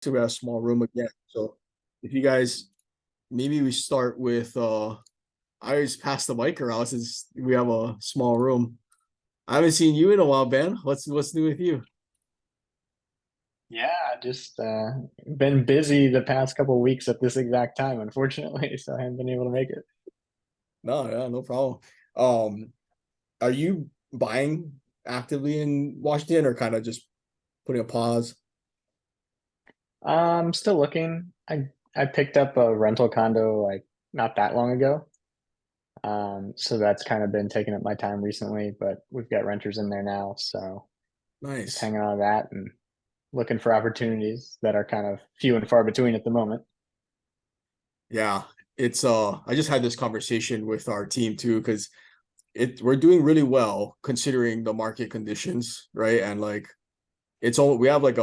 So we have a small room again. So if you guys, maybe we start with I always pass the mic around since we have a small room. I haven't seen you in a while, Ben. What's new with you? Yeah, just been busy the past couple of weeks at this exact time, unfortunately, so I haven't been able to make it. No, yeah, no problem. Um, are you buying actively in Washington or kind of just putting a pause? I'm still looking. I picked up a rental condo like not that long ago. So that's kind of been taking up my time recently, but we've got renters in there now, so just Nice. hanging on to that and looking for opportunities that are kind of few and far between at the moment. Yeah, it's I just had this conversation with our team too because it we're doing really well considering the market conditions, right? And like it's all we have like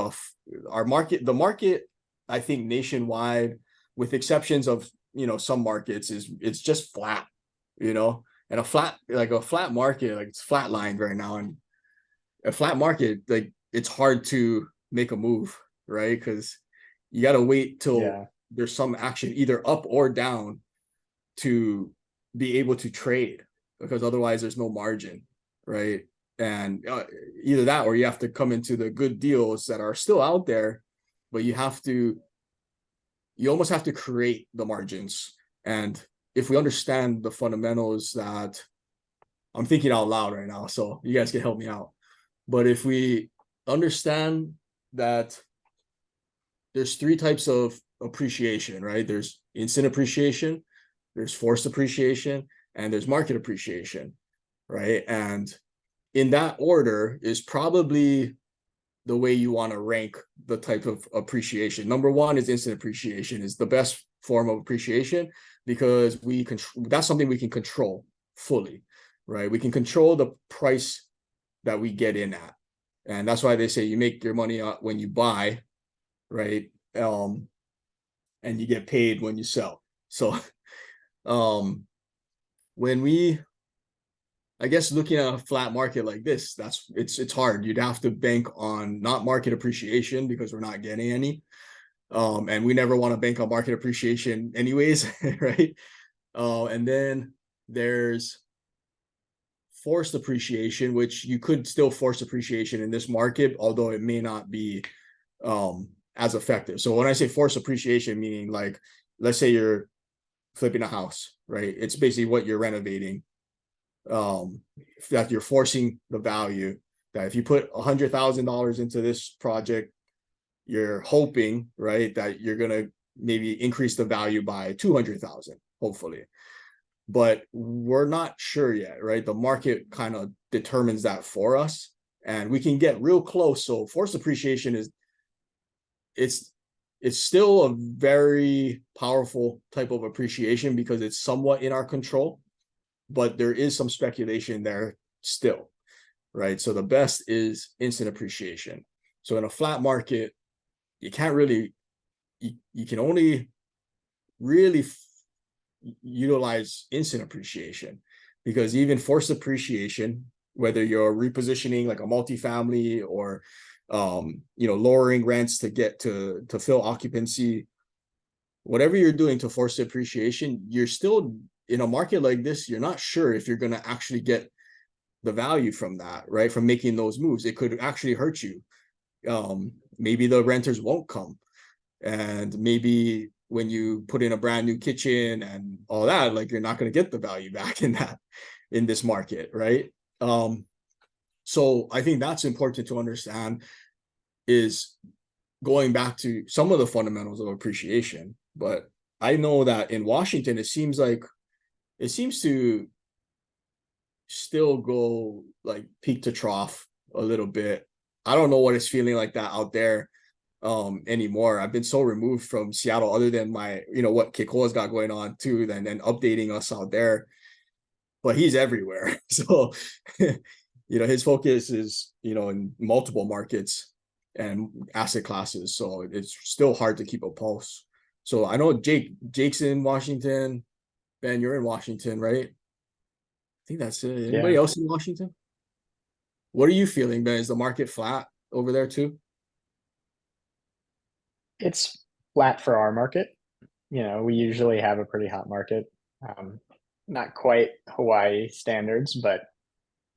our market, the market, I think nationwide, with exceptions of some markets, is it's just flat, and a flat market, like it's flatlined right now, and a flat market, like it's hard to make a move, right? Because you got to wait till Yeah, there's some action either up or down to be able to trade, because otherwise there's no margin, right? And either that or you have to come into the good deals that are still out there, but you almost have to create the margins. And if we understand the fundamentals that I'm thinking out loud right now, so you guys can help me out. But if we understand that there's three types of appreciation, right? There's instant appreciation, there's forced appreciation, and there's market appreciation, right? And in that order is probably the way you want to rank the type of appreciation. Number one is instant appreciation, is the best form of appreciation because that's something we can control fully, right? We can control the price that we get in at. And that's why they say you make your money when you buy, right? And you get paid when you sell. So um when we I guess looking at a flat market like this, it's hard. You'd have to bank on not market appreciation because we're not getting any. And we never want to bank on market appreciation anyways, right? And then there's forced appreciation, which you could still force appreciation in this market, although it may not be as effective. So when I say forced appreciation, meaning like let's say you're flipping a house, right? It's basically what you're renovating, that you're forcing the value, that if you put $100,000 into this project, you're hoping, right, that you're going to maybe increase the value by 200,000, hopefully. But we're not sure yet, right? The market kind of determines that for us, and we can get real close. So forced appreciation is it's it's still a very powerful type of appreciation because it's somewhat in our control, but there is some speculation there still, right? So the best is instant appreciation. So in a flat market, you can't really, you can only really utilize instant appreciation, because even forced appreciation, whether you're repositioning like a multifamily or lowering rents to get to fill occupancy, whatever you're doing to force appreciation, you're still in a market like this, you're not sure if you're going to actually get the value from that, right? From making those moves, it could actually hurt you. Maybe the renters won't come, and maybe when you put in a brand new kitchen and all that, like you're not going to get the value back in this market, right? So I think that's important to understand, is going back to some of the fundamentals of appreciation. But I know that in Washington, it seems to still go like peak to trough a little bit. I don't know what it's feeling like that out there anymore. I've been so removed from Seattle, other than my, what Keikoa's got going on too, then updating us out there. But he's everywhere. So, his focus is, in multiple markets and asset classes. So it's still hard to keep a pulse. So I know Jake's in Washington. Ben, you're in Washington, right? I think that's it. Anybody yeah. else in Washington? What are you feeling, Ben? Is the market flat over there too? It's flat for our market. You know, we usually have a pretty hot market. Um, Not quite Hawaii standards, but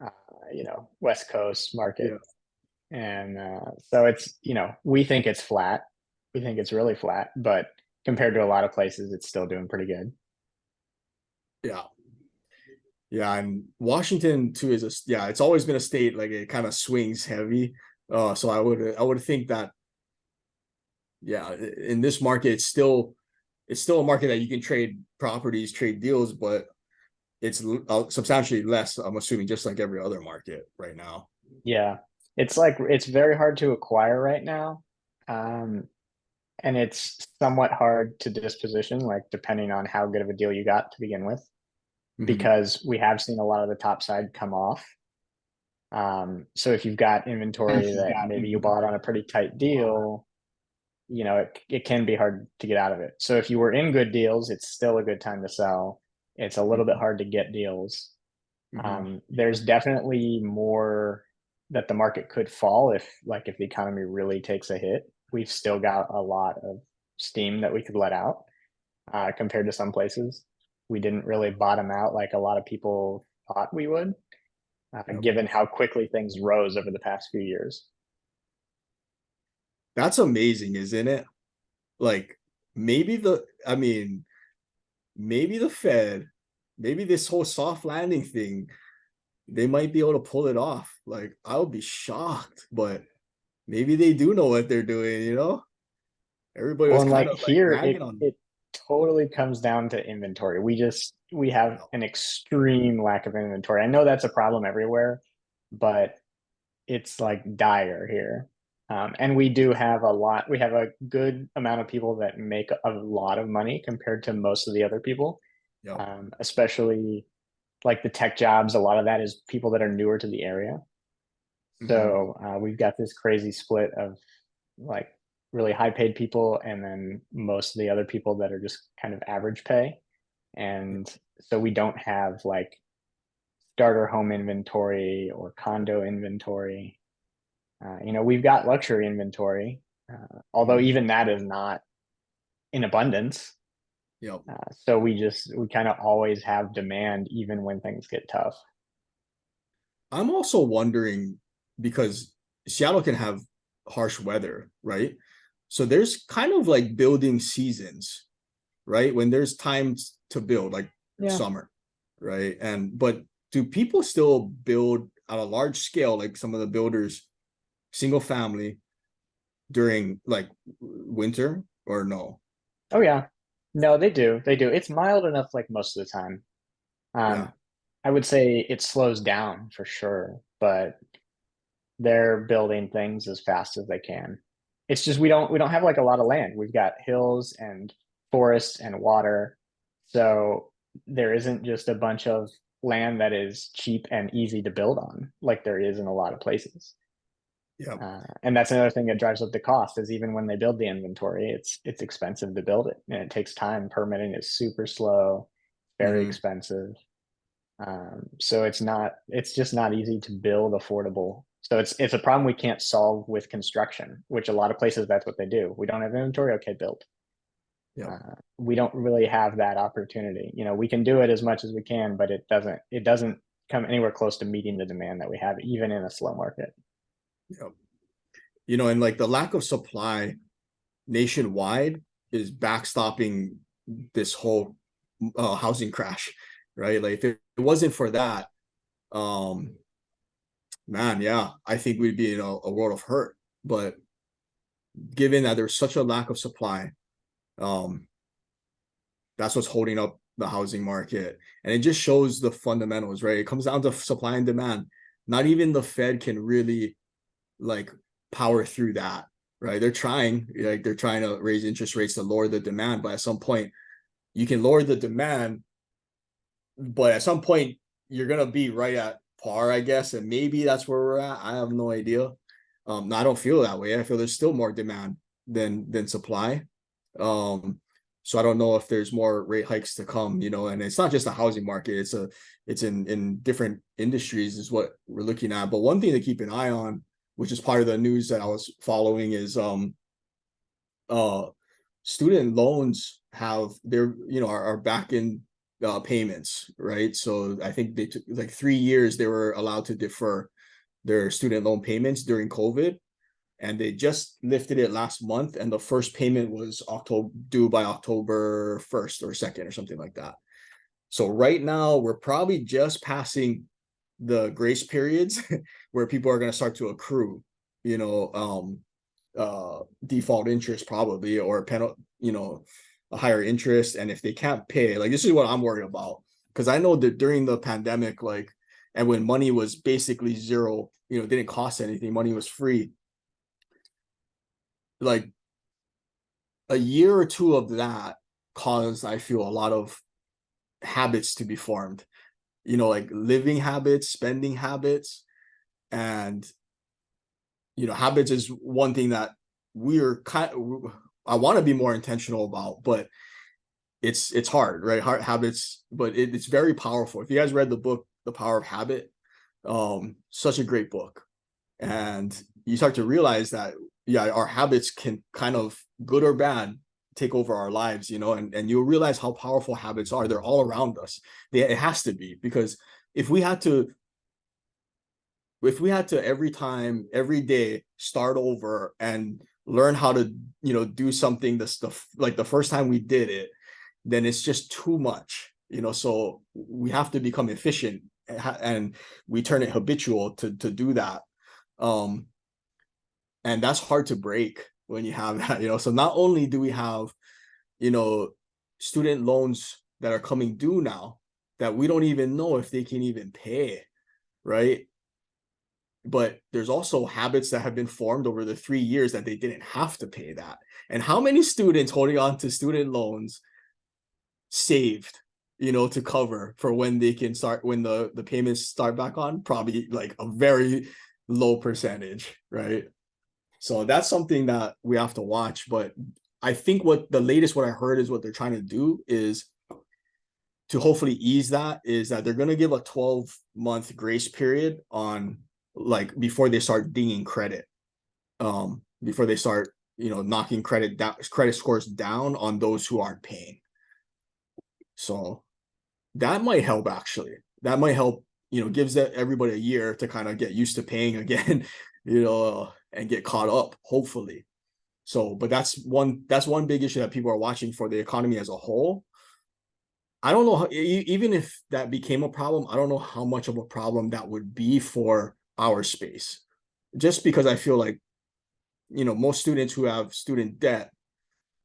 uh, you know, West Coast market. Yeah. And so it's, you know, we think it's flat. We think it's really flat, but compared to a lot of places, it's still doing pretty good. Yeah. Yeah, and Washington too is yeah, it's always been a state like it kind of swings heavy. So I would think that yeah, in this market it's still a market that you can trade properties, trade deals, but it's substantially less, I'm assuming, just like every other market right now. Yeah. It's like it's very hard to acquire right now. Um, and it's somewhat hard to disposition, like depending on how good of a deal you got to begin with, Hmm. because we have seen a lot of the top side come off. So if you've got inventory that maybe you bought on a pretty tight deal, you know, it can be hard to get out of it. So if you were in good deals, it's still a good time to sell. It's a little bit hard to get deals. Hmm. There's definitely more that the market could fall if, like, if the economy really takes a hit. We've still got a lot of steam that we could let out compared to some places. We didn't really bottom out like a lot of people thought we would, Yep. given how quickly things rose over the past few years. That's amazing, isn't it? Like maybe I mean, maybe the Fed, maybe this whole soft landing thing, they might be able to pull it off. Like I would be shocked, but maybe they do know what they're doing, you know? Everybody Well, was and kind like of like here, ragging on them. it totally comes down to inventory. We have Yeah. an extreme lack of inventory. I know that's a problem everywhere, but it's like dire here. And we do have a lot. We have a good amount of people that make a lot of money compared to most of the other people, Yep. especially like the tech jobs. A lot of that is people that are newer to the area. Hmm. So we've got this crazy split of like really high paid people and then most of the other people that are just kind of average pay. And so we don't have like starter home inventory or condo inventory. You know, we've got luxury inventory, although Hmm. even that is not in abundance. Yep. So we kind of always have demand even when things get tough. I'm also wondering because Seattle can have harsh weather, right? So there's kind of like building seasons, right? When there's times to build, like Yeah. summer, right? And but do people still build at a large scale, like some of the builders, single family during like winter or no? Oh yeah. No, they do. They do. It's mild enough like most of the time. Yeah. Um, I would say it slows down for sure, but they're building things as fast as they can. It's just we don't have like a lot of land. We've got hills and forests and water. So there isn't just a bunch of land that is cheap and easy to build on like there is in a lot of places. Yeah. And that's another thing that drives up the cost is even when they build the inventory, it's expensive to build it and it takes time. Permitting is super slow, very Mm-hmm. expensive. So it's just not easy to build affordable. So it's a problem we can't solve with construction, which a lot of places that's what they do. We don't have inventory, okay, build. Yeah. We don't really have that opportunity. You know, we can do it as much as we can, but it doesn't come anywhere close to meeting the demand that we have, even in a slow market. Yeah. And like the lack of supply nationwide is backstopping this whole housing crash, right? Like if it wasn't for that, um, man, yeah, I think we'd be in a world of hurt. But given that there's such a lack of supply, um, that's what's holding up the housing market, and it just shows the fundamentals, right? It comes down to supply and demand. Not even the Fed can really like power through that, right? They're trying to raise interest rates to lower the demand, but at some point you can lower the demand, but at some point you're gonna be right at par, I guess, and maybe that's where we're at. I have no idea. I don't feel that way. I feel there's still more demand than supply. Um, so I don't know if there's more rate hikes to come, and it's not just the housing market, it's in different industries is what we're looking at. But one thing to keep an eye on, which is part of the news that I was following, is student loans have their, are back in payments, right? So I think they took like 3 years they were allowed to defer their student loan payments during COVID, and they just lifted it last month, and the first payment was due by October 1st or 2nd or something like that. So right now we're probably just passing the grace periods where people are going to start to accrue, default interest probably, or penalty, a higher interest. And if they can't pay, like, this is what I'm worried about, because I know that during the pandemic, like, and when money was basically zero, didn't cost anything, money was free, like a year or two of that caused, I feel, a lot of habits to be formed, like living habits, spending habits. And habits is one thing that I want to be more intentional about, but it's hard, right? Hard habits, but it's very powerful. If you guys read the book The Power of Habit, such a great book. And you start to realize that, yeah, our habits can kind of, good or bad, take over our lives, and you'll realize how powerful habits are. They're all around us. It has to be, because if we had to every time, every day, start over and learn how to, do something, the stuff like the first time we did it, then it's just too much, so we have to become efficient, and we turn it habitual to do that. And that's hard to break when you have that, so not only do we have, student loans that are coming due now that we don't even know if they can even pay, right? But there's also habits that have been formed over the 3 years that they didn't have to pay that. And how many students holding on to student loans saved, to cover for when they can start, when the payments start back on? Probably like a very low percentage, right? So that's something that we have to watch. But I think what I heard is what they're trying to do is to hopefully ease that, is that they're going to give a 12-month grace period on, like, before they start dinging credit, before they start, knocking credit scores down on those who aren't paying. So that might help, actually. That might help, gives everybody a year to kind of get used to paying again, and get caught up, hopefully. So, but that's one big issue that people are watching for the economy as a whole. I don't know how, even if that became a problem, I don't know how much of a problem that would be for our space. Just because I feel like, most students who have student debt,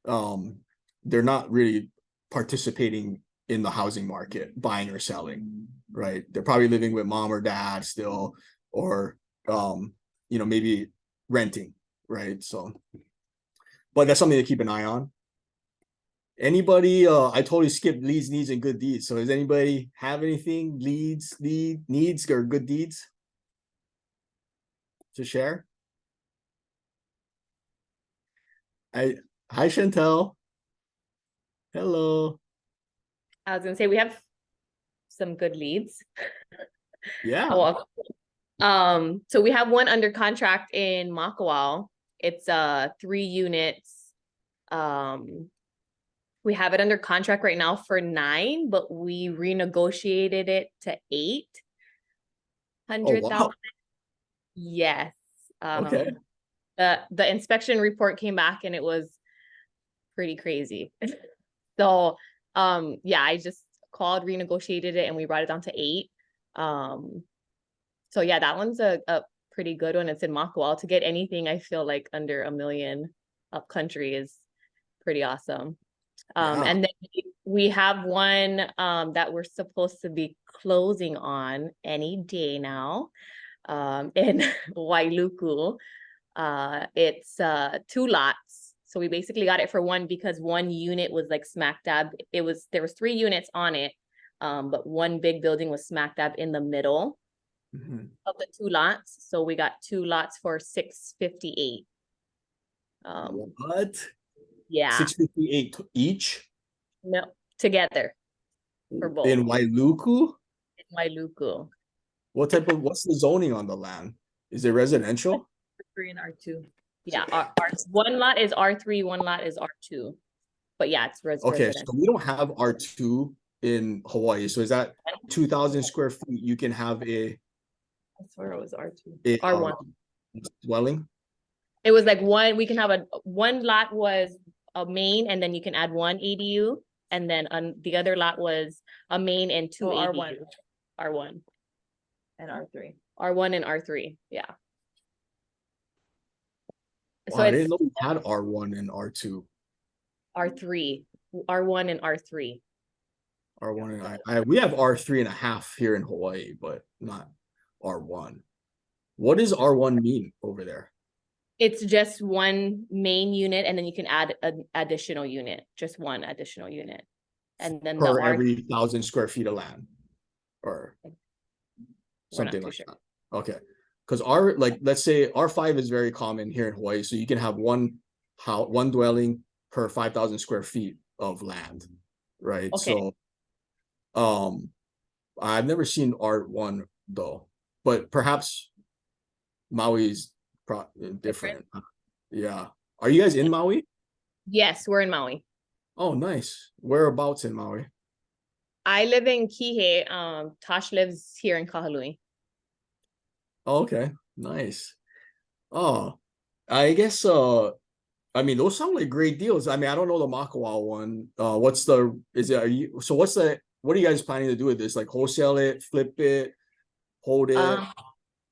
they're not really participating in the housing market, buying or selling, right? They're probably living with mom or dad still, or, maybe renting, right? So, but that's something to keep an eye on. Anybody, I totally skipped leads, needs, and good deeds. So does anybody have anything, needs, or good deeds to share? Hi Chantel. Hello. I was gonna say we have some good leads. Yeah. So we have one under contract in Makawao. It's 3 units. We have it under contract right now for 9, but we renegotiated it to 800,000. Oh, wow. Yes. Okay. The inspection report came back and it was pretty crazy. So yeah, I just called, renegotiated it, and we brought it down to 8. So yeah, that one's a pretty good one. It's in Makawao. To get anything, I feel like under $1 million up country is pretty awesome. Yeah. And then we have one that we're supposed to be closing on any day now, in Wailuku. It's 2 lots. So we basically got it for one because one unit was like smack dab. There was 3 units on it, but one big building was smack dab in the middle of the 2 lots. So we got 2 lots for $658. What? Yeah. $658 each? No, together for both. In Wailuku? In Wailuku. What's the zoning on the land? Is it residential? R3 and R2. Yeah, our one lot is R3, one lot is R2. But yeah, it's Okay, residential. so we don't have R2 in Hawaii. So is that 2,000 square feet? You can have I swear it was R2. a R1. dwelling. It was like we can have one lot was a main and then you can add one ADU. And then the other lot was a main and two Oh, ADU. R1 R1. and R3. R1 and R3, yeah. Wow, So I it's didn't know we had R1 and R2. R3, R1 and R3. R1 and we have R3.5 here in Hawaii, but not R1. What does R1 mean over there? It's just one main unit and then you can add an additional unit, just one additional unit. And then Per the every 1,000 square feet of land, or We're not something too like sure. that. Okay, because let's say R5 is very common here in Hawaii, so you can have one dwelling per 5,000 square feet of land, right? Okay. So, I've never seen R1 though, but perhaps Maui's different. Yeah, are you guys in Maui? Yes, we're in Maui. Oh, nice. Whereabouts in Maui? I live in Kihei. Tosh lives here in Kahului. Oh, okay, nice. Oh, I guess I mean those sound like great deals. I mean, I don't know the Makawao one. What are you guys planning to do with this? Like wholesale it, flip it, hold it?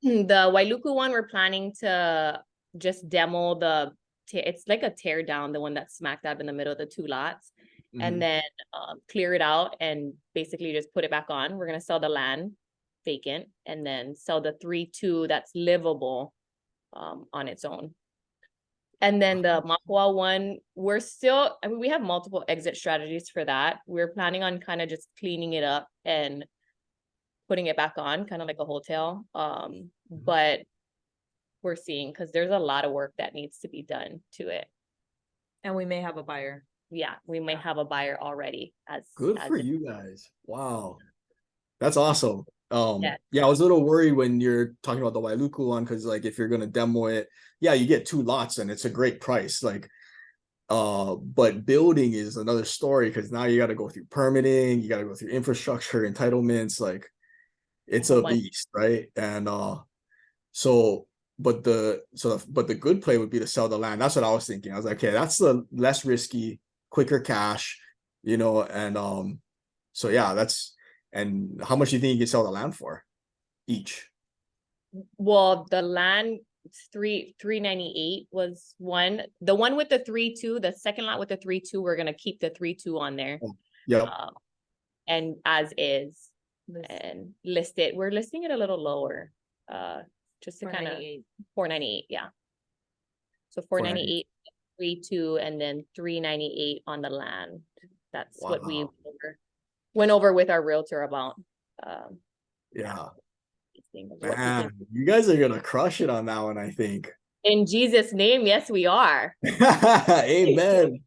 The Wailuku one, we're planning to just demo it's like a tear down, the one that's smack dab in the middle of the two lots, Mhm. and then clear it out and basically just put it back on. We're gonna sell the land vacant and then sell the 3-2 that's livable on its own. And then the Makawao one, I mean, we have multiple exit strategies for that. We're planning on kind of just cleaning it up and putting it back on, kind of like a hotel. But we're seeing, because there's a lot of work that needs to be done to it. And we may have a buyer. Yeah, we may have a buyer already Good as for it- you guys. Wow. That's awesome. Yeah. Yeah, I was a little worried when you're talking about the Wailuku one, because like if you're gonna demo it, yeah, you get 2 lots and it's a great price. Like, but building is another story because now you got to go through permitting, you got to go through infrastructure, entitlements, like it's whole a bunch. beast, right? And but the good play would be to sell the land. That's what I was thinking. I was like, okay, that's the less risky, quicker cash, and so yeah, and how much do you think you can sell the land for each? Well, the land 398 was one. The one with the 3-2, the second lot with the 3-2, we're gonna keep the 3-2 on there. Yep. And as is and list it. We're listing it a little lower. Just to kind of 498, yeah. So 498, 3-2, and then 398 on the land. That's what we Wow. went over with our realtor about. Yeah. These things, what we can- Man, you guys are gonna crush it on that one, I think. In Jesus' name, yes, we are. Amen.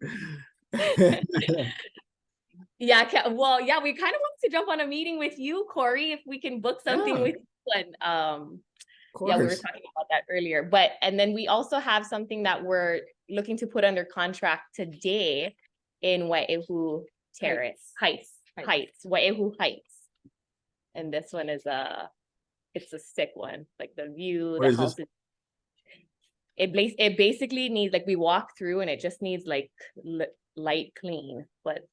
Yeah, well, yeah, we kind of want to jump on a meeting with you, Corey, if we can book something Yeah. with you. And Of yeah, we were course. talking about that earlier. And then we also have something that we're looking to put under contract today in Wai'ehu Terrace Heights, Wai'ehu Heights. And this one is it's a sick one. Like the view, Where the is this? house it basically needs, like, we walk through and it just needs like light clean, but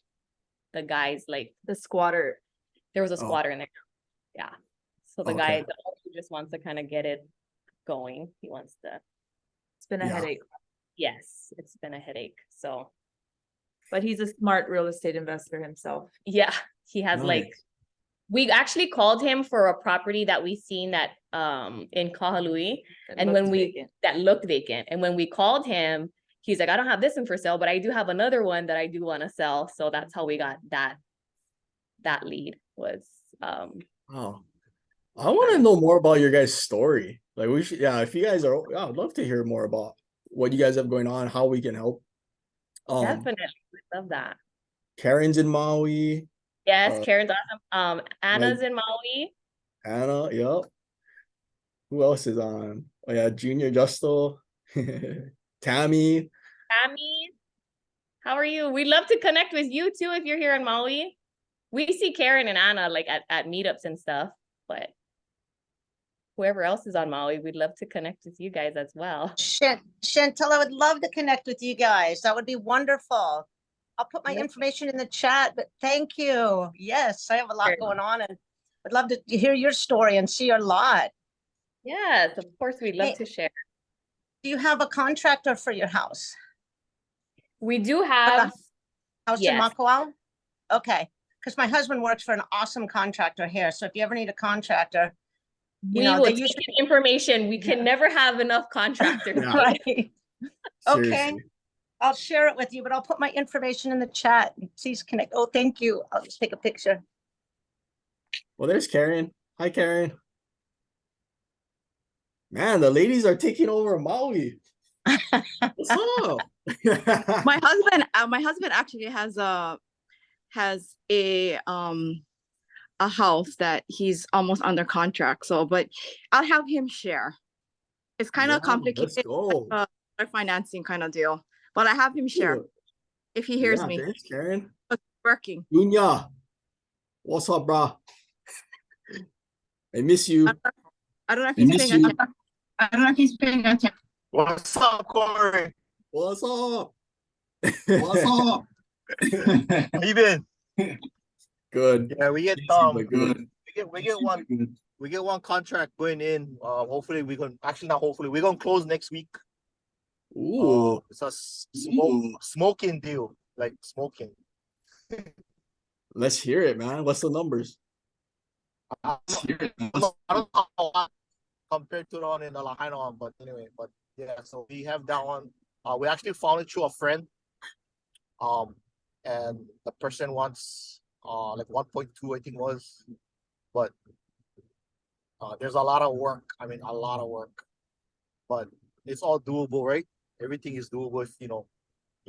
the guy's like, The squatter. there was a Oh. squatter in there. Yeah. So the Okay. guy just wants to kind of get it going. He wants to, It's been a Yeah. headache, yes, it's been a headache. So but he's a smart real estate investor himself. yeah, he has like, Nice. we actually called him for a property that we seen that in Kahului It and looks when we vacant. that looked vacant. And when we called him, he's like, I don't have this one for sale, but I do have another one that I do want to sell. So that's how we got that lead was Oh, I want to know more about your guys' story. Like we should, yeah, if you guys are, yeah, I'd love to hear more about what you guys have going on, how we can help. definitely, we love that. Karen's in Maui, Yes, Uh, Karen's awesome. Anna's in Maui. Anna, yep. Who else is on? Oh yeah, Junior Justo. Tammy. Tammy, how are you? We'd love to connect with you too if you're here in Maui. We see Karen and Anna like at meetups and stuff, but whoever else is on Maui, we'd love to connect with you guys as well. Chantel, I would love to connect with you guys. That would be wonderful. I'll put my Yep. information in the chat, but thank you. Yes, I have a lot Sure. going on and would love to hear your story and see your lot. Yes, of course, we'd love Hey. to share. Do you have a contractor for your house? We do have, House in Yes. Makawao? Okay, because my husband works for an awesome contractor here. So if you ever need a contractor, we know, will they take usually- information. We can Yeah. never have enough contractors. Yeah. right? Okay. Seriously. I'll share it with you, but I'll put my information in the chat. Please connect. Oh, thank you. I'll just take a picture. Well, there's Karen. Hi, Karen. Man, the ladies are taking over Maui. What's up? My husband actually has a house that he's almost under contract. So, but I'll have him share. It's kind Yeah, of complicated, Let's go. a financing kind of deal. But I have him share Cool. if he hears Yeah, me Thanks, Karen. working. Dunya. What's up, bro? I miss you. I don't know if I he's miss paying you. attention. I don't know if he's paying attention. What's up, Corey? What's up? What's up? How you been? Good. Yeah, we get Good. we get one contract going in. Hopefully we're gonna close next week. Ooh. It's a smoking deal, like smoking. Let's hear it, man. What's the numbers? I don't know how much compared to the one in the Lahaina one, but anyway, but yeah, so we have that one. We actually found it through a friend. And the person wants like 1.2, I think it was, but there's a lot of work. I mean, a lot of work, but it's all doable, right? Everything is doable if you know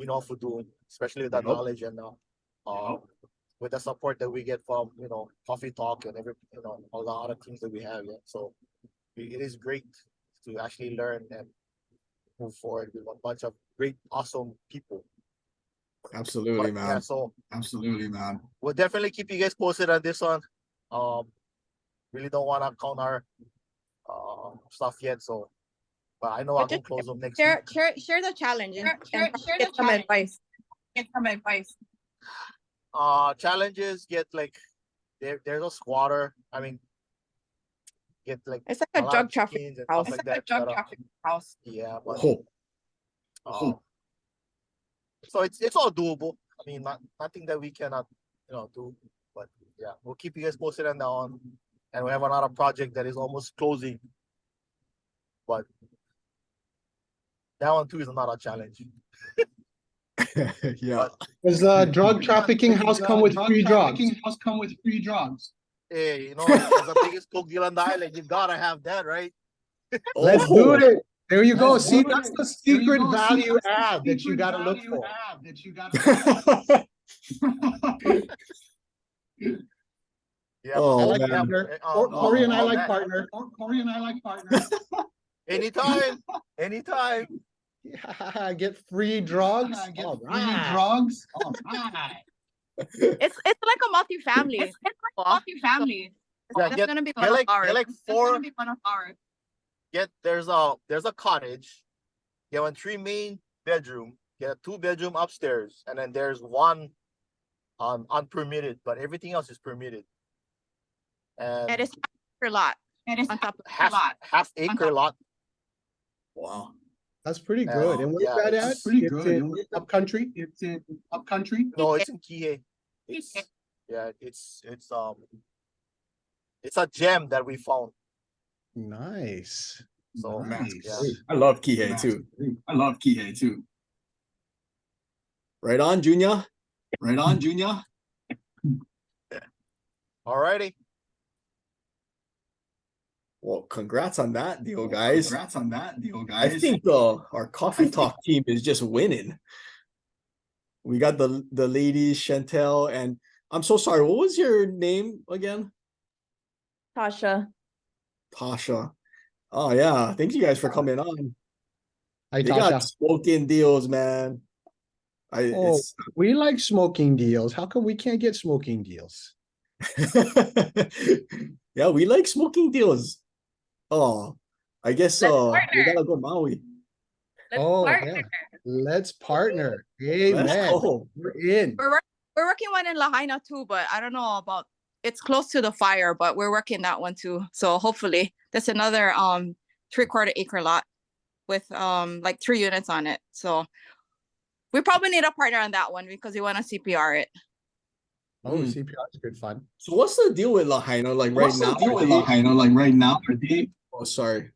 how to do, especially with that Yep. knowledge and with the support that we get from Coffee Talk and all the other things that we have. Yeah, so it is great to actually learn and move forward with a bunch of great, awesome people. Absolutely, But, yeah, man. so Absolutely, man. we'll definitely keep you guys posted on this one. Really don't want to count our stuff yet, so but I know But I'm gonna just close them next Share week. the challenge and share get the some challenge. advice. Get some advice. Challenges get like there's a squatter. I mean, get like It's like a a lot drug of trafficking chickens and house. stuff like that. house. Yeah, but Oh, so it's all doable. I mean, nothing that we cannot do. But yeah, we'll keep you guys posted on that one. And we have another project that is almost closing. But that one too is another challenge. yeah. Does the drug trafficking house come with free drugs? Hey, as the biggest coke deal on the island, you gotta have that, right? Let's Oh. do it. There you go. Let's See, do that's the secret value add that you got to look for. Yeah. Oh, I like man. partner. Corey and I like partner. Anytime. Yeah, get free drugs. All right. It's like a multi-family. It's like multi-family. Yeah, That's gonna be get one like of ours. four. One of ours. There's a cottage. Get one 3 main bedroom. Get a 2-bedroom upstairs, and then there's one unpermitted, but everything else is permitted. And And it's per lot. It is on top of half acre lot. Wow. That's pretty good. And where's Yeah, that at? it's It's in upcountry. No, it's in Kihei. It's a gem that we found. Nice. So Nice. yeah. I love Kihei too. Right on, Junior. Alrighty. Well, congrats on that deal, guys. I think our Coffee Talk team is just winning. We got the ladies, Chantel, and I'm so sorry. What was your name again? Tasha. Tasha. Oh yeah, thank you guys for coming on. Hi, They got Tasha. smoking deals, man. Oh, It's we like smoking deals. How come we can't get smoking deals? yeah, we like smoking deals. Oh, I guess Let's we partner. gotta go Maui. Let's Oh, partner. yeah. Let's partner. Let's Amen. go. We're in. We're working one in Lahaina too, but I don't know about, it's close to the fire, but we're working that one too. So hopefully that's another 3/4 acre lot with like 3 units on it. So we probably need a partner on that one because we want to CPR it. Oh, Mm. CPR is good fun. So what's the deal with Lahaina? Like right now, deal are with they- Lahaina? Like right now, are they? Oh, sorry.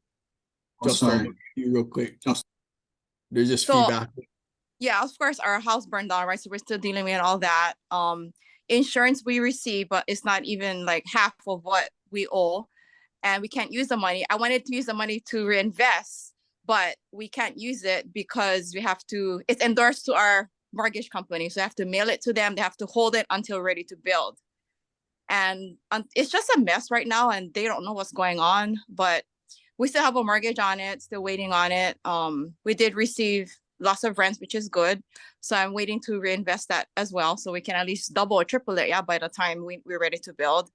Oh, Just sorry. you real quick. There's just So- feedback. Yeah, of course, our house burned down, right? So we're still dealing with all that. Insurance we receive, but it's not even like half of what we owe. And we can't use the money. I wanted to use the money to reinvest, but we can't use it because we have to, it's endorsed to our mortgage company. So I have to mail it to them. They have to hold it until ready to build. And it's just a mess right now and they don't know what's going on, but we still have a mortgage on it, still waiting on it. We did receive lots of rents, which is good. So I'm waiting to reinvest that as well. So we can at least double or triple it, yeah, by the time we're ready to build.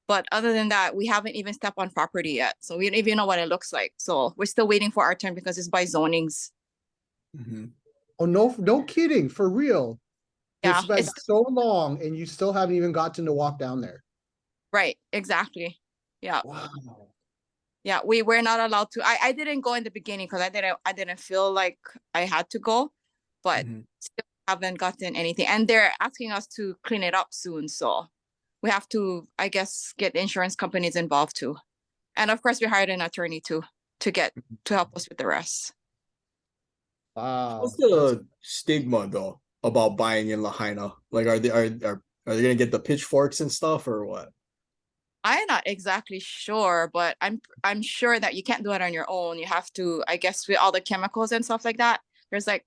But other than that, we haven't even stepped on property yet. So we don't even know what it looks like. So we're still waiting for our turn because it's by zonings. Mhm. Oh, no kidding. For real. Yeah, It's been it's so long and you still haven't even gotten to walk down there. right, exactly. Yeah. Wow. Yeah, we were not allowed to. I didn't go in the beginning because I didn't feel like I had to go, but Mhm. still haven't gotten anything. And they're asking us to clean it up soon. So we have to, I guess, get insurance companies involved too. And of course we hired an attorney too to help us with the rest. Wow. What's the stigma though about buying in Lahaina? Like, are they gonna get the pitchforks and stuff or what? I'm not exactly sure, but I'm sure that you can't do it on your own. You have to, I guess, with all the chemicals and stuff like that. There's like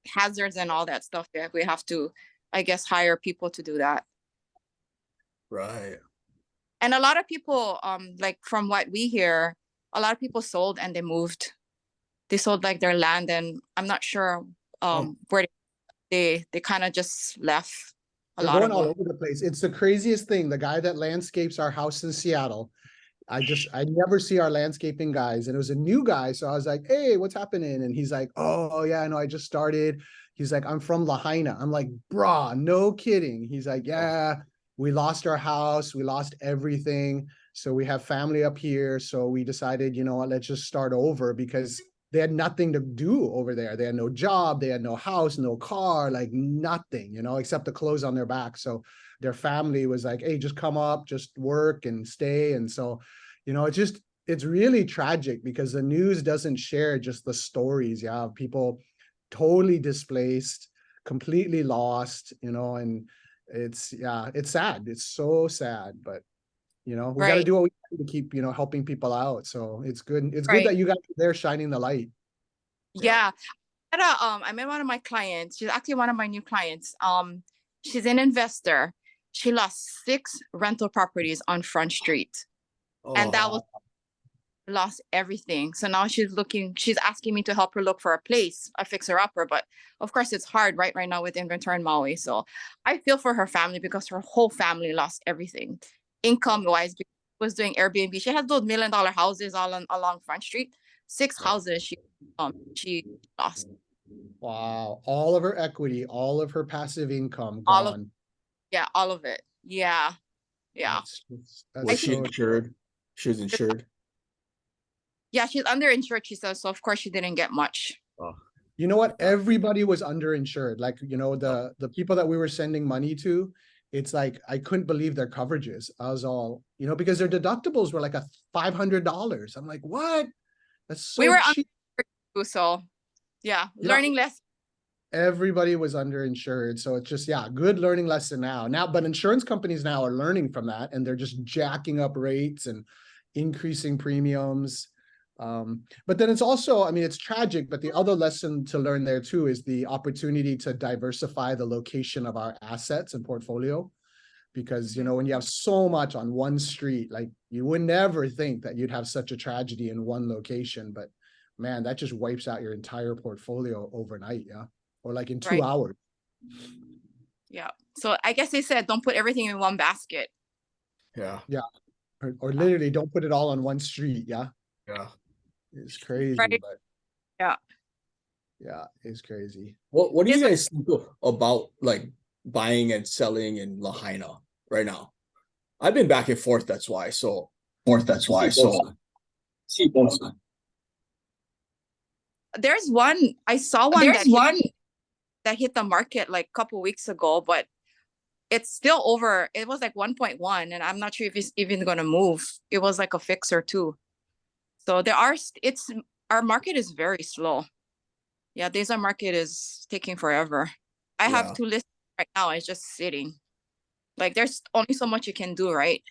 hazards and all that stuff. Yeah, we have to, I guess, hire people to do that. Right. And a lot of people, like from what we hear, a lot of people sold and they moved. They sold like their land, and I'm not sure where they kind of just left. A They're lot going of all them. over the place. It's the craziest thing. The guy that landscapes our house in Seattle, I never see our landscaping guys. And it was a new guy. So I was like, hey, what's happening? And he's like, oh yeah, I know, I just started. He's like, I'm from Lahaina. I'm like, brah, no kidding. He's like, yeah, we lost our house. We lost everything. So we have family up here. So we decided, you know what, let's just start over because they had nothing to do over there. They had no job, they had no house, no car, like nothing, you know, except the clothes on their back. So their family was like, hey, just come up, just work and stay. And so, you know, it's really tragic because the news doesn't share just the stories. Yeah, of people totally displaced, completely lost, you know, and it's sad. It's so sad, but you know, we got to Right. do what we can to keep, you know, helping people out. So it's good. It's good Right. that you guys are there shining the light. Yeah. I met one of my clients. She's actually one of my new clients. She's an investor. She lost 6 rental properties on Front Street. And that was lost everything. So now she's asking me to help her look for a place, a fixer upper. But of course it's hard right now with inventory in Maui. So I feel for her family because her whole family lost everything. Income wise, was doing Airbnb. She has those $1 million houses along Front Street. 6 houses she lost. Wow. All of her equity, all of her passive income All of- gone. Yeah, all of it. Yeah. That's Was she so- insured? She was insured. Yeah, she's underinsured, she says. So of course she didn't get much. You know what? Everybody was underinsured. Like, you know, the people that we were sending money to, it's like I couldn't believe their coverages. I was all, you know, because their deductibles were like $500. I'm like, what? That's so We were cheap. So yeah, Yeah. learning less. Everybody was underinsured. So it's just, yeah, good learning lesson now. But insurance companies now are learning from that and they're just jacking up rates and increasing premiums. But then it's also, I mean, it's tragic, but the other lesson to learn there too is the opportunity to diversify the location of our assets and portfolio. Because, you know, when you have so much on one street, like you would never think that you'd have such a tragedy in one location, but man, that just wipes out your entire portfolio overnight, yeah, or like in 2 Right. hours. Yeah. So I guess they said don't put everything in one basket. Yeah, Or literally don't put it all on one street, yeah. yeah. It's crazy, Right. but Yeah. yeah, it's crazy. What do you It's like- guys think about like buying and selling in Lahaina right now? I've been back and forth. That's why. So see both sides. There's one I saw one that hit the market like a couple weeks ago, but it's still over. It was like 1.1, and I'm not sure if it's even gonna move. It was like a fixer too. So our market is very slow. Yeah, Desa market is taking forever. I Yeah. have 2 lists right now. It's just sitting. Like there's only so much you can do, right?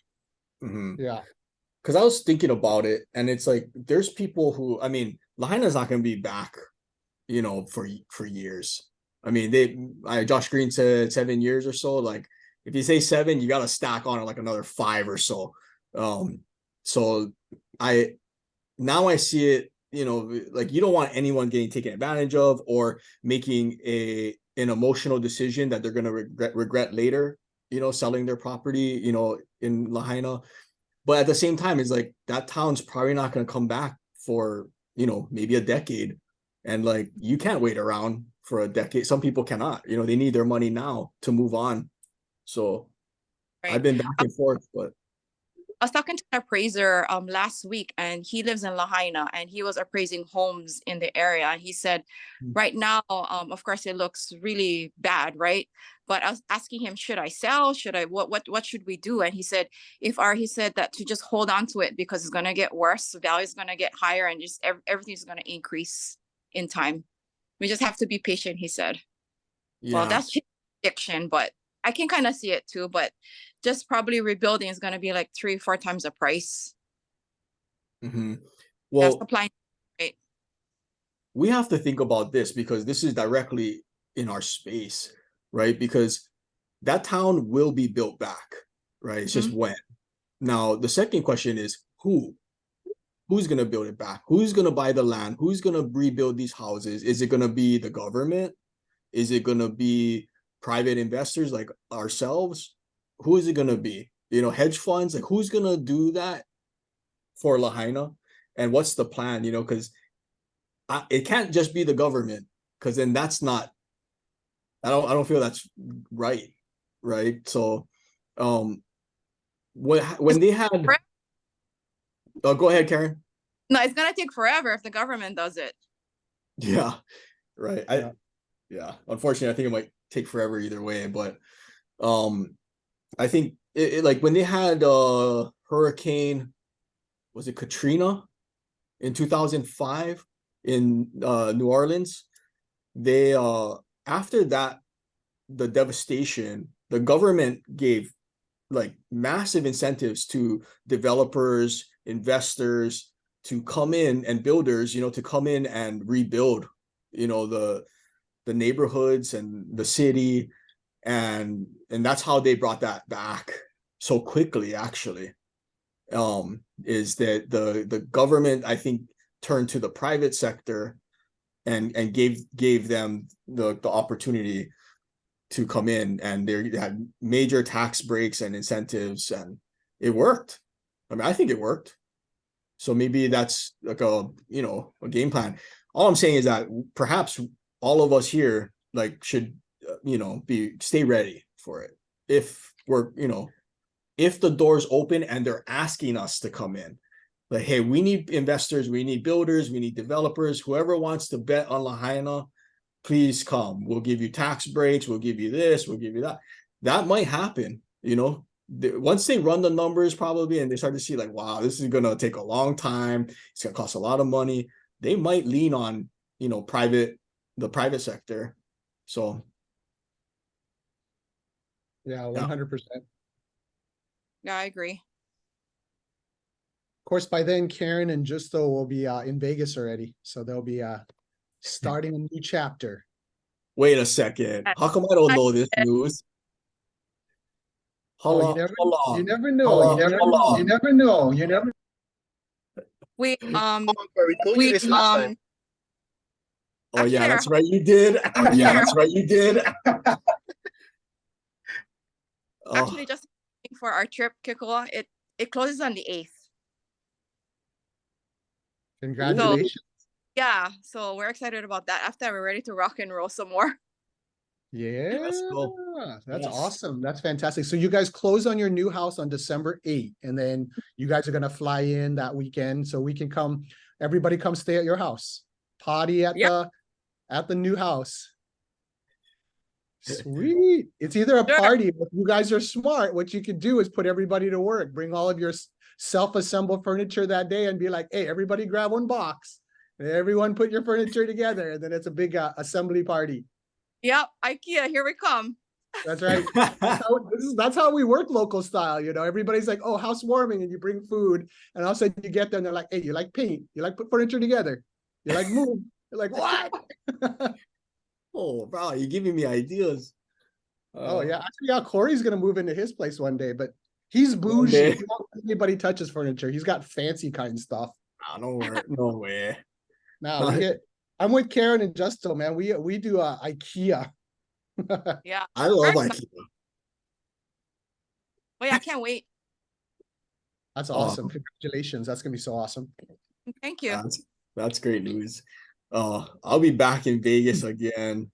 Mhm. Yeah, Because I was thinking about it, and it's like there's people who, I mean, Lahaina's not going to be back, for years. I mean, Josh Green said 7 years or so. Like, if you say 7, you got to stack on it like another 5 or so. So now I see it, like you don't want anyone getting taken advantage of or making an emotional decision that they're going to regret later, selling their property, in Lahaina. But at the same time, it's like that town's probably not going to come back for, maybe a decade. And like, you can't wait around for a decade. Some people cannot, they need their money now to move on. So Right. I've been back and forth, but I was talking to an appraiser last week, and he lives in Lahaina, and he was appraising homes in the area. And he said, right now, of course, it looks really bad, right? But I was asking him, should I sell? What should we do? And he said, he said that to just hold on to it because it's gonna get worse. The value is gonna get higher, and just everything's gonna increase in time. We just have to be patient, he said. Well, yeah. that's his prediction, but I can kind of see it too. But just probably rebuilding is going to be like 3-4 times the price. Mhm. That's Well, supply. Right. we have to think about this because this is directly in our space, right? Because that town will be built back, right? It's just when. Now, the second question is who? Who's going to build it back? Who's going to buy the land? Who's going to rebuild these houses? Is it going to be the government? Is it going to be private investors like ourselves? Who is it going to be? Hedge funds? Like, who's going to do that for Lahaina? And what's the plan? Because it can't just be the government, because then that's not. I don't feel that's right. So, when they had. Oh, go ahead, Karen. No, it's gonna take forever if the government does it. Yeah, right. Yeah. Unfortunately, I think it might take forever either way. But I think it like when they had Hurricane, was it Katrina in 2005 in New Orleans? They after that, the devastation, the government gave like massive incentives to developers, investors to come in, and builders, to come in and rebuild, the neighborhoods and the city, and that's how they brought that back so quickly. Actually, is that the government, I think, turned to the private sector and gave them the opportunity to come in, and they had major tax breaks and incentives, and it worked. I mean, I think it worked. So maybe that's like a game plan. All I'm saying is that perhaps all of us here like should stay ready for it. If we're if the doors open and they're asking us to come in, like, hey, we need investors, we need builders, we need developers, whoever wants to bet on Lahaina, please come. We'll give you tax breaks. We'll give you this. We'll give you that. That might happen, once they run the numbers probably, and they start to see like, wow, this is going to take a long time. It's going to cost a lot of money. They might lean on, the private sector. So. Yeah, 100%. Yeah, I agree. Of course, by then, Karen and Justo will be in Vegas already. So they'll be starting a new chapter. Wait a second. How come I don't know this news? You never know. You never know. We We told you this last time. Oh yeah, Actually, that's right, you did. Oh, Yeah, yeah. that's right, you did. Oh, actually just for our trip, Kikoa, it closes on the 8th. Congratulations. Yeah, so we're excited about that. After we're ready to rock and roll some more. Yeah, Let's go. that's Yes. awesome. That's fantastic. So you guys close on your new house on December 8th, and then you guys are gonna fly in that weekend so we can come, everybody come stay at your house. Party at the new house. Sweet. It's either a Sure. party, if you guys are smart, what you could do is put everybody to work, bring all of your self-assembled furniture that day and be like, hey, everybody grab one box. And everyone put your furniture together, and then it's a big assembly party. Yep, IKEA, here we come. That's right. That's how we work local style. You know, everybody's like, oh, housewarming, and you bring food, and all of a sudden you get there and they're like, hey, you like paint? You like put furniture together? You like move? You're like, what? oh, bro, you're giving me ideas. Oh yeah, actually, yeah, Corey's gonna move into his place one day, but he's One bougie. day. He won't let anybody touch his furniture. He's got fancy kind of stuff. No way. No way. Now I'm with Karen and Justo, man. We do IKEA. Yeah. I love Very IKEA. Wait, I can't wait. That's awesome. Congratulations. That's gonna be so awesome. Thank you. That's great news. I'll be back in Vegas again.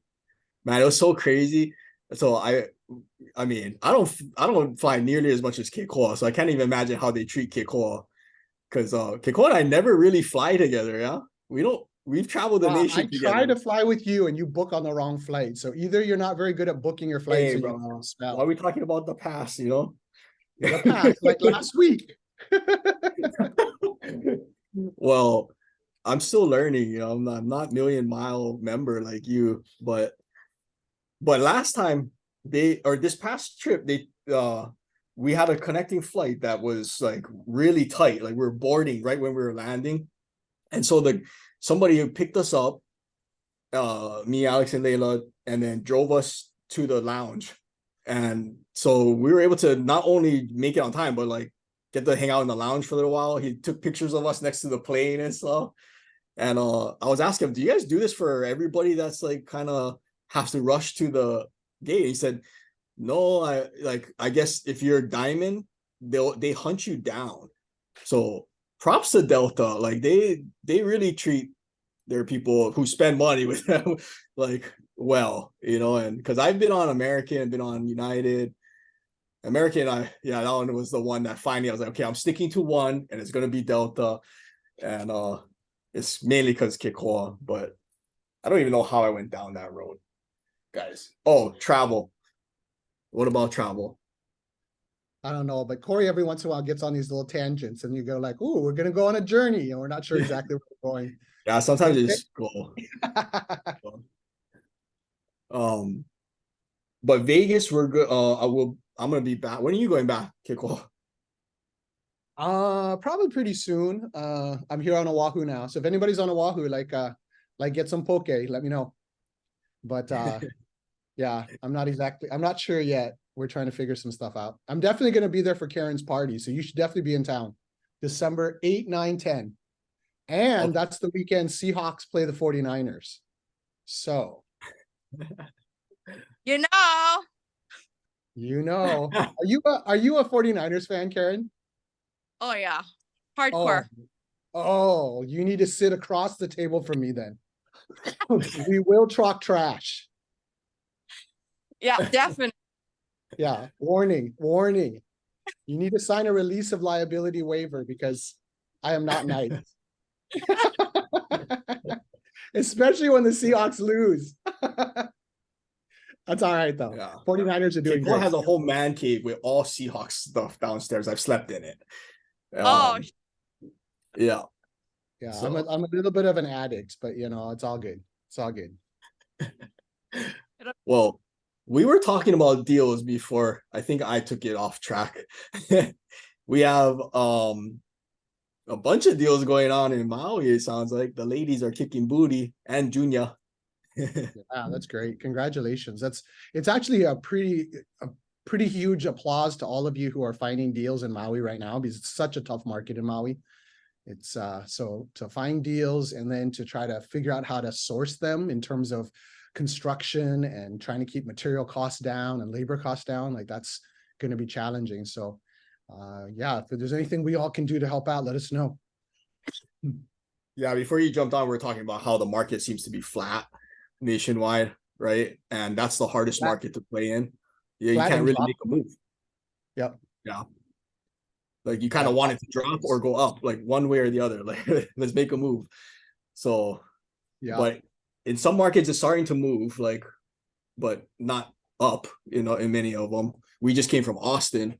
Man, it was so crazy. So I mean, I don't fly nearly as much as Kikoa, so I can't even imagine how they treat Kikoa. Because Kikoa and I never really fly together, yeah? We've traveled the nation I together. try to fly with you and you book on the wrong flight. So either you're not very good at booking your flights, Hey, or bro, you don't smell. why are we talking about the past, you know? The past, like last week. Well, I'm still learning, you know. I'm not million mile member like you, but last time this past trip, we had a connecting flight that was like really tight. Like we were boarding right when we were landing. And so somebody who picked us up, me, Alex, and Layla, and then drove us to the lounge. And so we were able to not only make it on time, but like get to hang out in the lounge for a little while. He took pictures of us next to the plane and stuff. And I was asking him, do you guys do this for everybody that's like kind of has to rush to the gate? He said, no, I guess if you're a diamond, they hunt you down. So props to Delta. Like they really treat their people who spend money with them like well, you know. And because I've been on American, been on United. American, that one was the one that finally I was like, okay, I'm sticking to one, and it's gonna be Delta. And it's mainly because Kikoa, but I don't even know how I went down that road, guys. Oh, travel. What about travel? I don't know, but Corey every once in a while gets on these little tangents, and you go like, "Ooh, we're gonna go on a journey," and we're not sure exactly where we're going. Yeah, sometimes you just go. But Vegas, we're good. I'm gonna be back. When are you going back, Kiko? Probably pretty soon. I'm here on Oahu now, so if anybody's on Oahu, like get some poke, let me know. But yeah, I'm not sure yet. We're trying to figure some stuff out. I'm definitely gonna be there for Karen's party, so you should definitely be in town. December 8, 9, 10. And that's the weekend Seahawks play the 49ers. So You know. Are you a 49ers fan, Karen? Oh yeah. Hardcore. Oh, you need to sit across the table from me then. We will talk trash. Yeah, definitely. Yeah, warning. You need to sign a release of liability waiver because I am not nice. Especially when the Seahawks lose. That's all right though. Yeah. 49ers are doing Kiko great. has a whole man cave with all Seahawks stuff downstairs. I've slept in it. Yeah. Yeah, So- I'm a little bit of an addict, but it's all good. It's all good. Well, we were talking about deals before. I think I took it off track. We have a bunch of deals going on in Maui. It sounds like the ladies are kicking booty, and Junya. Wow, that's great. Congratulations. It's actually a pretty huge applause to all of you who are finding deals in Maui right now, because it's such a tough market in Maui. It's so to find deals and then to try to figure out how to source them in terms of construction and trying to keep material costs down and labor costs down, like that's going to be challenging. So yeah, if there's anything we all can do to help out, let us know. Yeah, before you jumped on, we were talking about how the market seems to be flat nationwide, right? And that's the hardest Flat- market to play in. Yeah, you flat can't and really drop. make a move. Yep. Yeah. Like you kind of want it to drop or go up, like one way or the other. Like let's make a move. So, Yeah. but in some markets it's starting to move, like, but not up, you know, in many of them. We just came from Austin.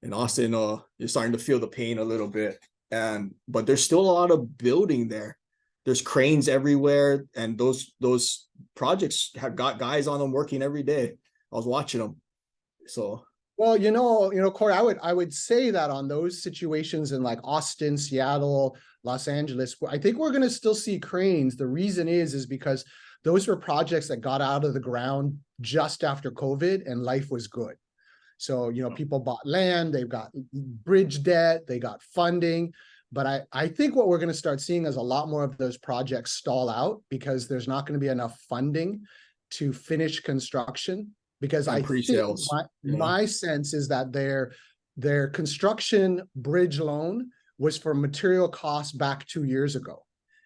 And Austin, you're starting to feel the pain a little bit. But there's still a lot of building there. There's cranes everywhere, and those projects have got guys on them working every day. I was watching them. So Well, Corey, I would say that on those situations in like Austin, Seattle, Los Angeles, I think we're going to still see cranes. The reason is because those were projects that got out of the ground just after COVID and life was good. So, people bought land, they've got bridge debt, they got funding. But I think what we're going to start seeing is a lot more of those projects stall out because there's not going to be enough funding to finish construction. Because And I think pre-sales, my sense is that their construction bridge loan was for material costs back 2 years ago.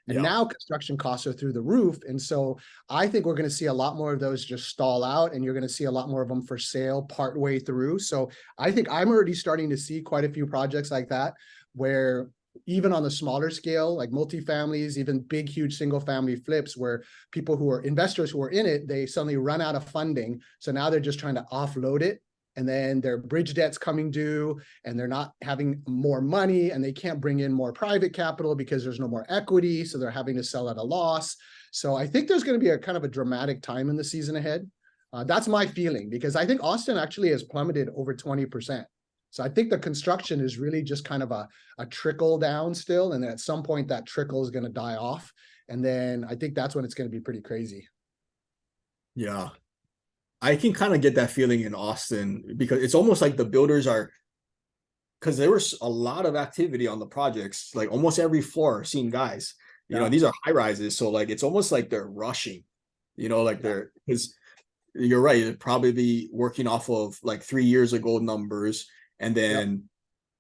And Yeah. now construction costs are through the roof. And so I think we're going to see a lot more of those just stall out, and you're going to see a lot more of them for sale partway through. So I think I'm already starting to see quite a few projects like that, where even on the smaller scale, like multifamilies, even big, huge single family flips, where people who are investors who are in it, they suddenly run out of funding. So now they're just trying to offload it. And then their bridge debt's coming due and they're not having more money and they can't bring in more private capital because there's no more equity. So they're having to sell at a loss. So I think there's going to be a kind of a dramatic time in the season ahead. That's my feeling, because I think Austin actually has plummeted over 20%. So I think the construction is really just kind of a trickle down still. And then at some point that trickle is going to die off. And then I think that's when it's going to be pretty crazy. Yeah. I can kind of get that feeling in Austin because it's almost like the builders are, because there was a lot of activity on the projects, like almost every floor seeing guys, you know, these are high rises. So like, it's almost like they're rushing, like they're, because you're right, it'd probably be working off of like 3 years ago numbers. And then,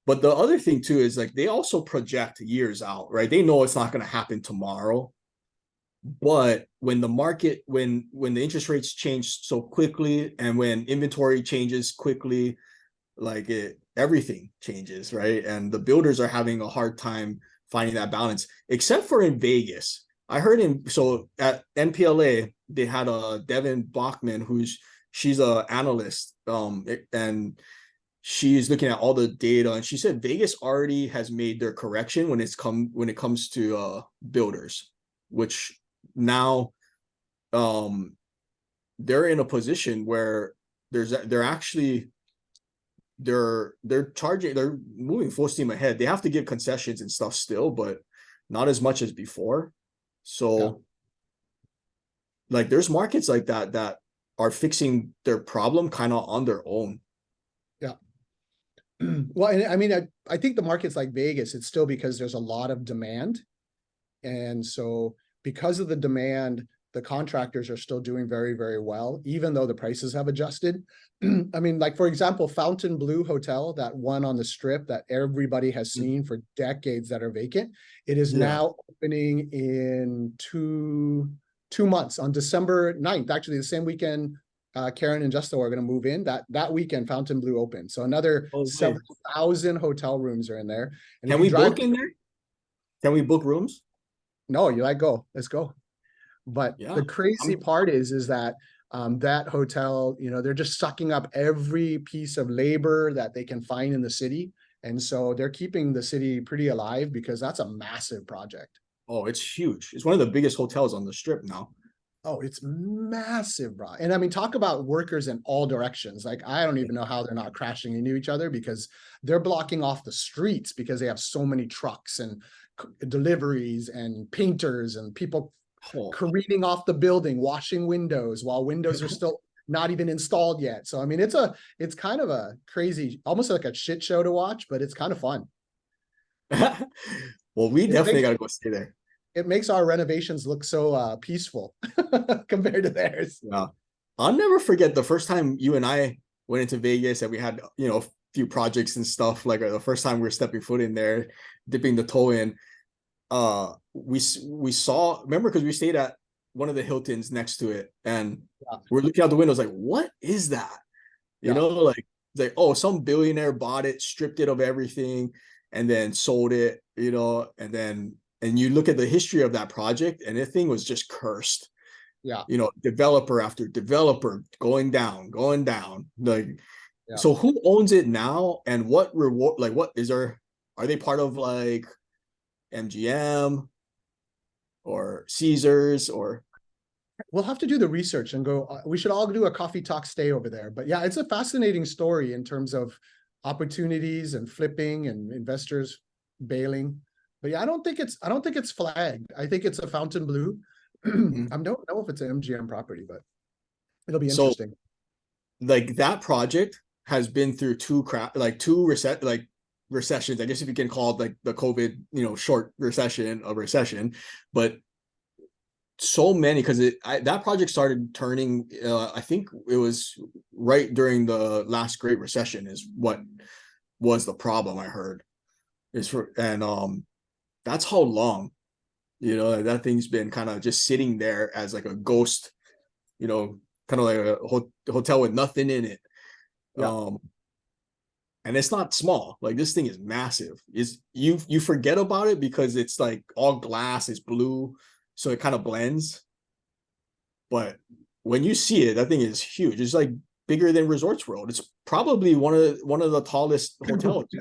but the other thing too, is like, they also project years out, right? They know it's not going to happen tomorrow. But when the market, when the interest rates change so quickly and when inventory changes quickly, like everything changes, right? And the builders are having a hard time finding that balance, except for in Vegas. I heard so at NPLA, they had a Devin Bachman, she's an analyst, and she's looking at all the data, and she said Vegas already has made their correction when it comes to builders, which now they're in a position where they're moving full steam ahead. They have to give concessions and stuff still, but not as much as before. So like there's markets like that are fixing their problem kind of on their own. Yeah. Well, and I mean, I think the markets like Vegas, it's still because there's a lot of demand. And so because of the demand, the contractors are still doing very, very well, even though the prices have adjusted. I mean, like, for example, Fontainebleau Hotel, that one on the Strip that everybody has seen for decades that are vacant, it is now opening in two months on December 9th, actually the same weekend Karen and Justo are going to move in. That weekend Fontainebleau opened. So another several thousand hotel rooms are in there. And can we book in there? Can we book rooms? No, go. Let's go. But the crazy part is that that hotel, they're just sucking up every piece of labor that they can find in the city. And so they're keeping the city pretty alive because that's a massive project. Oh, it's huge. It's one of the biggest hotels on the Strip now. Oh, it's massive, bro. And I mean, talk about workers in all directions. Like, I don't even know how they're not crashing into each other because they're blocking off the streets because they have so many trucks and deliveries and painters and people careening off the building, washing windows while windows are still not even installed yet. So, I mean, it's kind of a crazy, almost like a shit show to watch, but it's kind of fun. Well, we It definitely makes- gotta go stay there. It makes our renovations look so peaceful compared to theirs. Yeah. I'll never forget the first time you and I went into Vegas and we had, you know, a few projects and stuff. Like the first time we were stepping foot in there, dipping the toe in. We saw, remember, because we stayed at one of the Hiltons next to it, and Yeah. we're looking out the windows like, what is that? You Yeah. know, like oh, some billionaire bought it, stripped it of everything, and then sold it. You know, and you look at the history of that project, and the thing was just cursed. Yeah. You know, developer after developer going down. Like, Yeah. so who owns it now, and what reward? Like, what is there? Are they part of like MGM or Caesars or? We'll have to do the research and go, we should all do a coffee talk stay over there. But yeah, it's a fascinating story in terms of opportunities and flipping and investors bailing. But yeah, I don't think it's flagged. I think it's a Fontainebleau. I don't know if it's an MGM property, but it'll be So- interesting. Like that project has been through two recessions. I guess if you can call it like the COVID, you know, short recession, a recession, but so many, because that project started turning. I think it was right during the last Great Recession is what was the problem. I heard that's how long, you know, that thing's been kind of just sitting there as like a ghost, you know, kind of like a hotel with nothing in it. Yeah. And it's not small. Like this thing is massive. You forget about it because it's like all glass, it's blue, so it kind of blends. But when you see it, that thing is huge. It's like bigger than Resorts World. It's probably one of the tallest hotels. Yeah.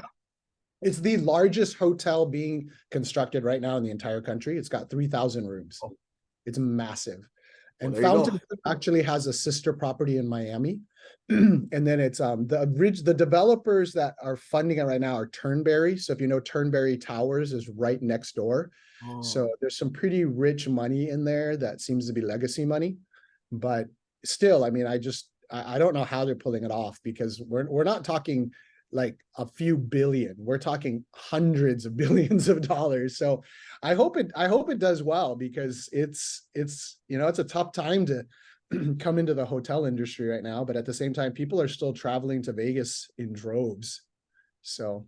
It's the largest hotel being constructed right now in the entire country. It's got 3,000 rooms. Oh. It's massive. And Well, there you go. Fountain actually has a sister property in Miami. And then it's the developers that are funding it right now are Turnberry. So if you know, Turnberry Towers is right next door. Oh. So there's some pretty rich money in there that seems to be legacy money. But still, I mean, I don't know how they're pulling it off, because we're not talking like a few billion. We're talking hundreds of billions of dollars. So I hope it does well, because it's you know, it's a tough time to come into the hotel industry right now, but at the same time, people are still traveling to Vegas in droves. So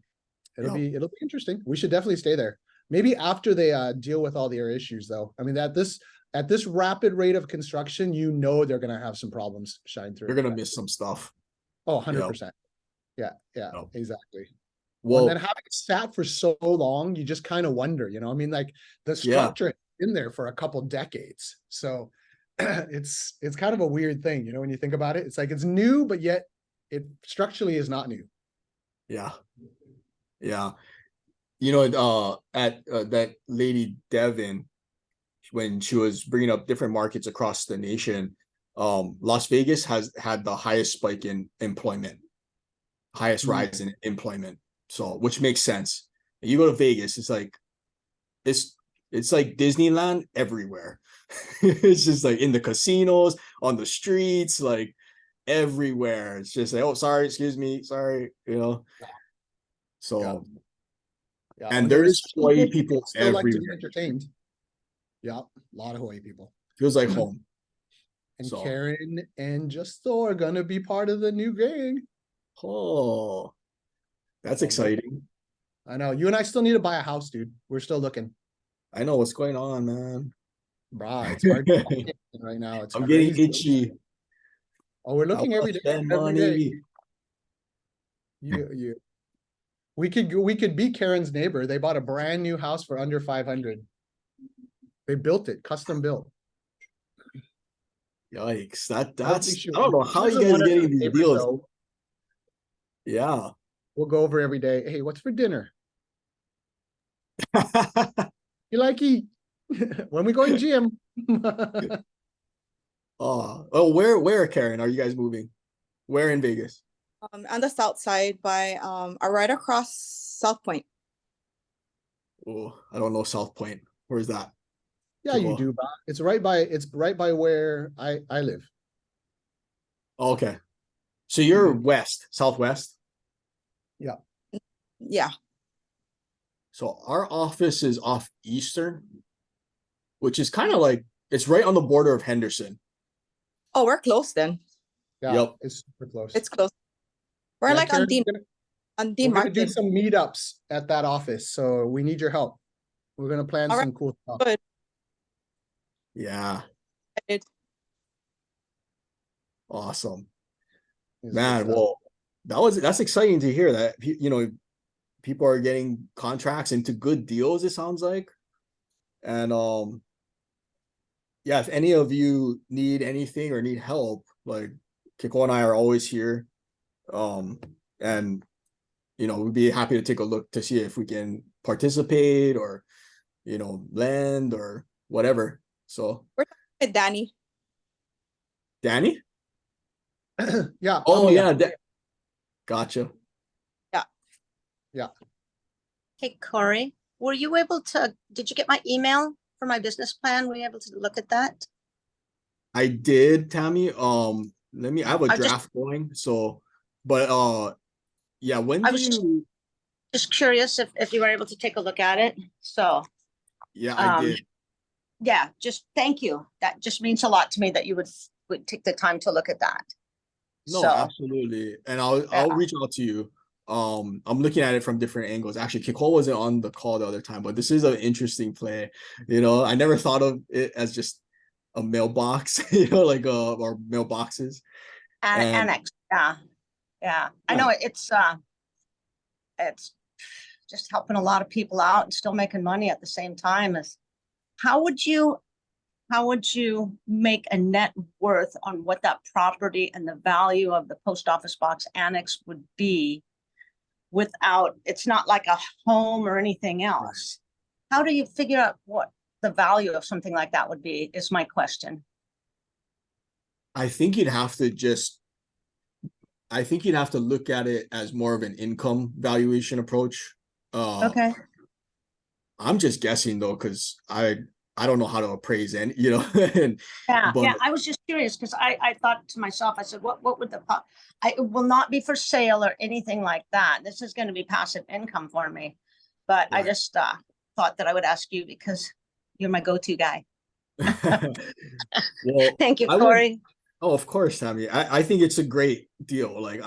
it'll be interesting. We should definitely stay there. Maybe after they deal with all their issues, though. I mean, at this rapid rate of construction, you know, they're gonna have some problems shine through. You're gonna miss some stuff. Oh, 100%. Yeah, Yep. exactly. Well, And then having it sat for so long, you just kind of wonder, you know, I mean, like the structure has been there for a couple decades. So it's kind of a weird thing, you know, when you think about it. It's like it's new, but yet it structurally is not new. yeah. You know, at that lady Devin, when she was bringing up different markets across the nation, Las Vegas has had the highest spike in employment, highest rise in employment. So, which makes sense. You go to Vegas, it's like Disneyland everywhere. It's just like in the casinos, on the streets, like everywhere. It's just like, oh, sorry, excuse me, sorry, you know. So, Yeah, and when there there's is Hawaii people still like to be everywhere. entertained. Yeah, a lot of Hawaii people. Feels like home. And So- Karen and Justo are gonna be part of the new gang. Oh, that's exciting. I know. You and I still need to buy a house, dude. We're still looking. I know what's going on, man. Brah, it's hard to find it right now. It's I'm getting crazy. itchy. Oh, we're I looking wanna every day. spend Every day. money. We could be Karen's neighbor. They bought a brand new house for under 500. They built it, custom built. Yikes. I don't That's think she- I don't know how she you doesn't guys want are us as getting these neighbors, deals. though. Yeah. We'll go over every day. Hey, what's for dinner? You like eat? When we going gym? Oh, where, Karen, are you guys moving? Where in Vegas? On the south side by right across South Point. Oh, I don't know South Point. Where's that? Yeah, you Cool. do. Bob. It's right by where I live. Oh, okay. So you're west, southwest. Yeah. So our office is off Eastern, which is kind of like it's right on the border of Henderson. Oh, we're close then. Yeah, Yep. it's super close. It's close. We're Yeah, like Karen, on Dean we're gonna do Martin. some meetups at that office, so we need your help. We're gonna plan All right. some cool stuff. Good. Yeah, awesome. It's Man, good stuff. well, that's exciting to hear that people are getting contracts into good deals, it sounds like. And yeah, if any of you need anything or need help, like Kiko and I are always here. And we'd be happy to take a look to see if we can participate or lend or whatever. So Hey, Danny. Danny? Yeah. Oh I'll be yeah, there. gotcha. Hey, Corey, did you get my email for my business plan? Were you able to look at that? I did, Tammy. I have a I just- draft going. So, but yeah, when I do was just- you? Just curious if you were able to take a look at it. So, Yeah, I um, did. yeah, just thank you. That just means a lot to me that you would take the time to look at that. No, So, absolutely. And I'll Yeah. reach out to you. I'm looking at it from different angles. Actually, Kiko wasn't on the call the other time, but this is an interesting play. I never thought of it as just a mailbox, like or mailboxes. And- annex, yeah. I Yeah. know it's just helping a lot of people out and still making money at the same time. How would you make a net worth on what that property and the value of the post office box annex would be without, it's not like a home or anything else? How do you figure out what the value of something like that would be, is my question. I think you'd have to look at it as more of an income valuation approach. Okay. I'm just guessing though, because I don't know how to appraise any, and Yeah, but I was just curious because I thought to myself, I said, what would it will not be for sale or anything like that. This is going to be passive income for me. But I Right. just thought that I would ask you because you're my go-to guy. well, Thank you, I would- Corey. Oh, of course, Tammy. I think it's a great deal. Like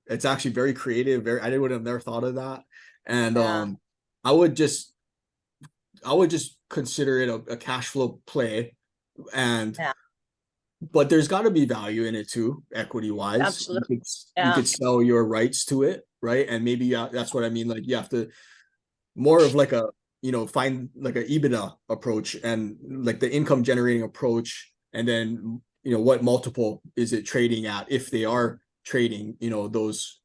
it's actually very creative. I would have never thought of that. And Yeah. I would just consider it a cash flow play. And Yeah. but there's got to be value in it too, equity wise. Absolutely. You Yeah. could sell your rights to it, right? And maybe that's what I mean. Like you have to more of like a find like a EBITDA approach and like the income generating approach, and then what multiple is it trading at if they are trading those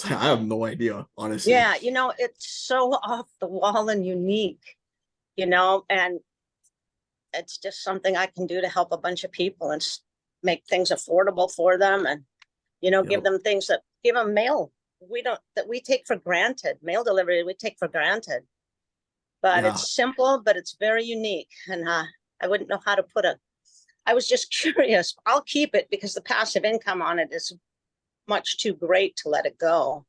I have no idea, honestly. Yeah, it's so off the wall and unique, and it's just something I can do to help a bunch of people and make things affordable for them and, give Yep. them things give them mail. That we take for granted, mail delivery, we take for granted. But Yeah. it's simple, but it's very unique. And I wouldn't know how to I was just curious. I'll keep it because the passive income on it is much too great to let it go.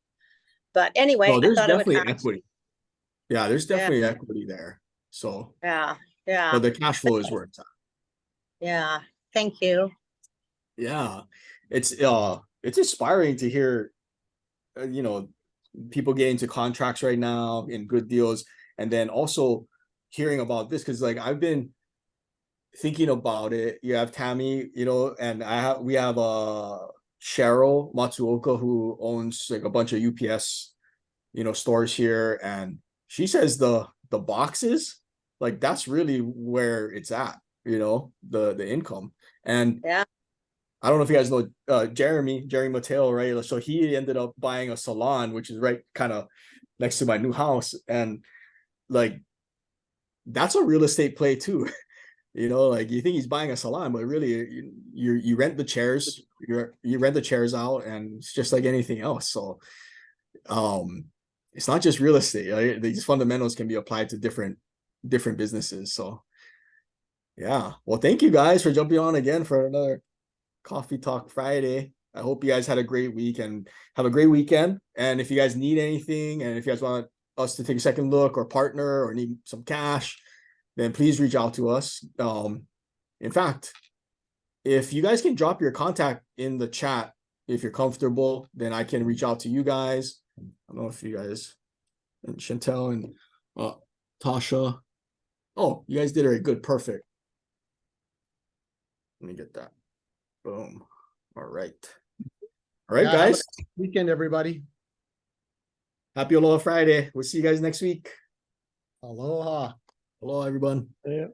But anyway, No, I there's thought I would definitely ask. equity. Yeah, there's definitely equity there. So, Yeah, but the cash flow is where it's at. yeah. Thank you. Yeah, it's inspiring to hear, people get into contracts right now in good deals, and then also hearing about this because like I've been thinking about it. You have Tammy, and we have Cheryl Matsuoka who owns like a bunch of UPS, stores here, and she says the boxes, like that's really where it's at, the income. And Yeah. I don't know if you guys know Jerry Mateo, right? So he ended up buying a salon, which is right kind of next to my new house, and like that's a real estate play too. Like you think he's buying a salon, but really you rent the chairs, you rent the chairs out, and it's just like anything else. So it's not just real estate, right? These fundamentals can be applied to different businesses. So yeah, well, thank you guys for jumping on again for another Coffee Talk Friday. I hope you guys had a great week and have a great weekend. And if you guys need anything, and if you guys want us to take a second look or partner or need some cash, then please reach out to us. In fact, if you guys can drop your contact in the chat, if you're comfortable, then I can reach out to you guys. I don't know if you guys and Chantel and Tasha. Oh, you guys did a good, perfect. Let me get that. Boom. All right. All right, Yeah, have a guys. good weekend, everybody. Happy Aloha Friday. We'll see you guys next week. Aloha. Hello, everyone. Yeah.